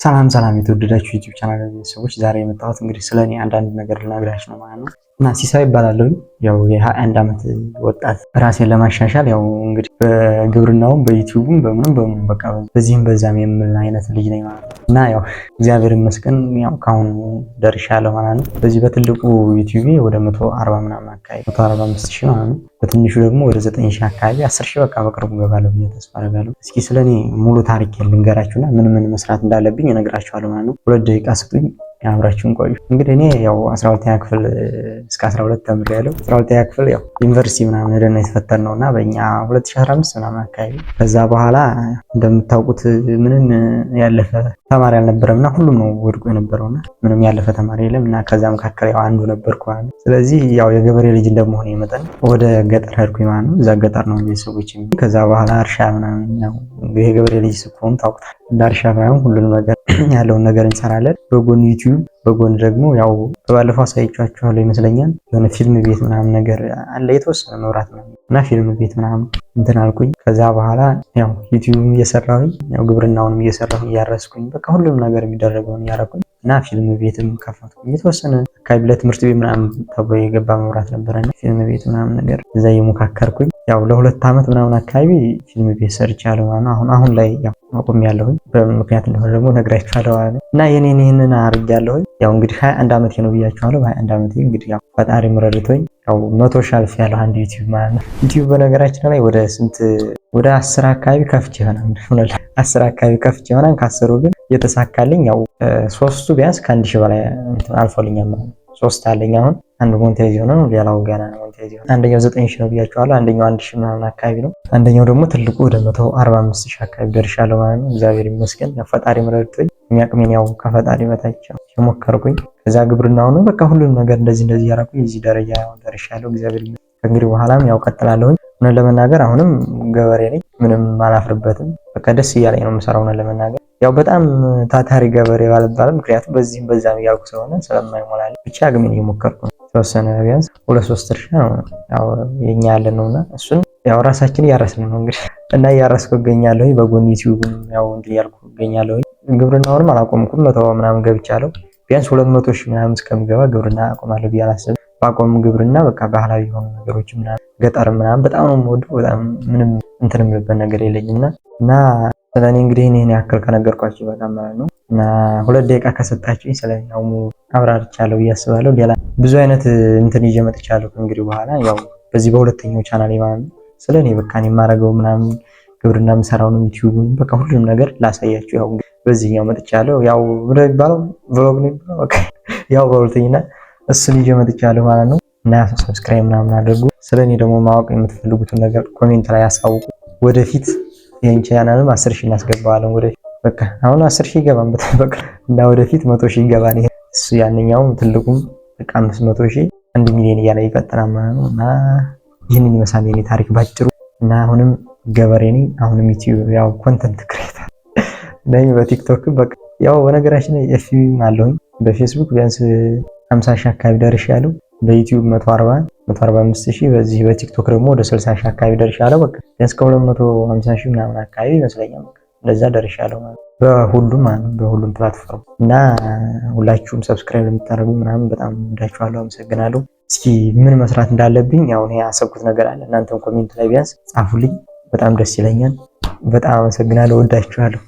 ሰላም ሰላም የተወደዳችሁ ዩቲዩብ ቻናል ሰዎች፣ ዛሬ የመጣሁት እንግዲህ ስለኔ አንዳንድ ነገር ልነግራችሁ ነው ማለት ነው። እና ሲሳይ ይባላለሁ። ያው የ21 ዓመት ወጣት ራሴን ለማሻሻል ያው እንግዲህ በግብርናውም በዩቲዩብም በምንም በቃ በዚህም በዛም የምል አይነት ልጅ ነኝ ማለት ነው። እና ያው እግዚአብሔር ይመስገን ያው ካሁን ደርሻለሁ ማለት ነው። በዚህ በትልቁ ዩቲዩብ ወደ 140 ምናምን አካባቢ 145,000 ማለት ነው። በትንሹ ደግሞ ወደ 9,000 አካባቢ 10,000 በቃ በቅርቡ ገባለሁ ብዬ ተስፋ አደርጋለሁ። እስኪ ስለኔ ሙሉ ታሪክ ልንገራችሁና ምን መስራት እንዳለብኝ እነግራችኋለሁ ማለት ነው። 2 ደቂቃ ስጡኝ፣ አብራችሁን ቆዩ። እንግዲህ እኔ ያው 12ኛ ክፍል እስከ 12 ተምሬያለሁ። 12ኛ ክፍል ያው ዩኒቨርሲቲ ምናምን ሄደን የተፈተነውና በእኛ 2015 ምናምን አካባቢ። ከዛ በኋላ እንደምታውቁት ምንም ያለፈ ተማሪ አልነበረምና ሁሉም ነው ወድቆ የነበረውና ምንም ያለፈ ተማሪ የለም እና ከዛ መካከል ያው አንዱ ነበርኩ ማለት ነው። ስለዚህ ያው የገበሬ ልጅ እንደመሆነ መጠን ወደ ገጠር ሄድኩኝ ማለት ነው። እዛ ገጠር ነው ቤተሰቦች። ከዛ በኋላ እርሻ ምናምን ያው የገበሬ ልጅ ስትሆኑ ታውቁት እንደ እርሻ ምናምን ሁሉንም ነገር ያለውን ነገር እንሰራለን። በጎን ዩቲዩብ፣ በጎን ደግሞ ያው በባለፈው አሳይቻችኋለሁ ይመስለኛል የሆነ ፊልም ቤት ምናምን ነገር አለ የተወሰነ መብራት ነው እና ፊልም ቤት ምናምን እንትን አልኩኝ። ከዛ በኋላ ያው ዩቲዩብም እየሰራሁኝ ያው ግብርናውንም እየሰራሁኝ እያረስኩኝ በቃ ሁሉም ነገር የሚደረገውን እያረኩኝ እና ፊልም ቤትም ከፈትኩኝ። የተወሰነ አካባቢ ለትምህርት ቤት ምናምን ተብሎ የገባ መብራት ነበረና ፊልም ቤት ምናምን ነገር እዛ እየሞካከርኩኝ ያው ለ2 ዓመት ምናምን አካባቢ ፊልም ቤት ሰርቻለሁ ማለት ነው። አሁን ላይ ያው አቁሜያለሁኝ። በምክንያት እንደሆነ ደግሞ ነግራችኋለሁ ማለት ነው። እና ይሄንን አድርጌያለሁኝ። ያው እንግዲህ 21 ዓመቴ ነው ብያችኋለሁ። በ21 ዓመቴ እንግዲህ ያው ፈጣሪ ረድቶኝ ያው 100 ሺህ አልፌያለሁ አንድ ዩቲዩብ ማለት ነው። ዩቲዩብ በነገራችን ላይ ወደ 10 አካባቢ ከፍቼ ይሆናል 10 አካባቢ ከፍቼ ይሆናል። ከ10ሩ ግን የተሳካልኝ ያው 3ቱ ቢያንስ ከ1000 በላይ አልፎልኛል ማለት ነው። 3 አለኝ አሁን። አንዱ ሞኔታይዝ ሆነ ነው፣ ሌላው ገና ነው ሞኔታይዝ ሆነ። አንደኛው 9,000 ነው ብያችኋለሁ። አንደኛው 1,000 ምናምን አካባቢ ነው። አንደኛው ደግሞ ትልቁ ወደ 145,000 አካባቢ ደርሻለሁ ማለት ነው። እግዚአብሔር ይመስገን ያው ፈጣሪ ረድቶኝ የሚያቅሜን ያው ከፈጣሪ በታች የሞከርኩኝ። ከዛ ግብርናው ነው በቃ ሁሉንም ነገር እንደዚህ ያደረኩኝ እዚህ ደረጃ ደርሻለሁ። እግዚአብሔር ይመስገን። ከእንግዲህ በኋላም ያው ቀጥላለሁኝ። እውነት ለመናገር አሁንም ገበሬ ነኝ፣ ምንም አላፍርበትም። በቃ ደስ እያለኝ ነው የምሰራው። እውነት ለመናገር ያው በጣም ታታሪ ገበሬ ባልባልም ምክንያቱም በዚህም በዛም እያልኩ ስለሆነ ስለማይሞላልኝ ብቻ ግን እየሞከርኩ ነው። ተወሰነ ቢያንስ 2-3 እርሻ ነው ያው የኛ ያለን ነውና እሱን ያው ራሳችን እያረስን ነው እንግዲህ እና እያረስኩ እገኛለሁ። በጎን ዩቲዩብም ያው እንትን እያልኩ እገኛለሁ። ግብርናውንም አላቆምኩም፣ 100 ምናምን ገብቻለሁ። ቢያንስ 200 ሺህ ምናምን እስከምገባ ግብርና አቆማለሁ ብዬ አላስብም። ባቆም ግብርና በቃ ባህላዊ የሆኑ ነገሮች ምናምን ገጠር ምናምን በጣም ነው የምወደው። በጣም ምንም እንትን የምልበት ነገር የለኝምና እና ስለኔ እንግዲህ ይሄን ያክል ከነገርኳችሁ በጣም ማለት ነው። እና 2 ደቂቃ ከሰጣችሁኝ ስለኛው አብራርቻለሁ ብዬ አስባለሁ። ሌላ ብዙ አይነት እንትን ይዤ መጥቻለሁ እንግዲህ በኋላ ያው በዚህ በሁለተኛው ቻናሌ ማለት ነው። ስለኔ በቃ እኔ የማደርገው ምናምን ግብርና የምሰራውን ዩቲዩብን በቃ ሁሉንም ነገር ላሳያችሁ ያው በዚህኛው መጥቻለሁ። ያው ምን ይባላል ቭሎግ ነው ይባላል በቃ ያው በሁለተኛና እሱን ይዤ መጥቻለሁ ማለት ነው። እና ሰብስክራይብ ምናምን አድርጉ። ስለኔ ደግሞ ማወቅ የምትፈልጉትን ነገር ኮሜንት ላይ አሳውቁ። ወደፊት ይሄን ቻናልም 10,000 እናስገባዋለን። ወደፊት በቃ አሁን 10,000 ይገባን በቃ እና ወደፊት 100,000 ይገባን። ይሄ እሱ ያንኛውም ትልቁም በቃ 500,000 1 ሚሊዮን እያለ ይቀጥላል ማለት ነው። እና ይህንን ይመስላል የኔ ታሪክ ባጭሩ። እና አሁንም ገበሬ ነኝ። አሁንም ዩቲዩብ ያው ኮንተንት ክሬተር ነኝ። በቲክቶክ በቃ ያው በነገራችን ላይ ኤፍቢም አለሁኝ። በፌስቡክ ቢያንስ 50,000 አካባቢ ደርሻለሁ። በዩቲዩብ 145,000 በዚህ በቲክቶክ ደግሞ ወደ 60,000 አካባቢ ደርሻለሁ። በቃ ቢያንስ ከ250,000 ምናምን አካባቢ ይመስለኛል በቃ እንደዛ ደርሻለሁ ማለት በሁሉም ማለት በሁሉም ፕላትፎርም። እና ሁላችሁም ሰብስክራይብ የምታደርጉ ምናምን በጣም ወዳችኋለሁ፣ አመሰግናለሁ። እስኪ ምን መስራት እንዳለብኝ ያው እኔ ያሰብኩት ነገር አለ። እናንተም ኮሜንት ላይ ቢያንስ ጻፉልኝ፣ በጣም ደስ ይለኛል። በጣም አመሰግናለሁ፣ ወዳችኋለሁ።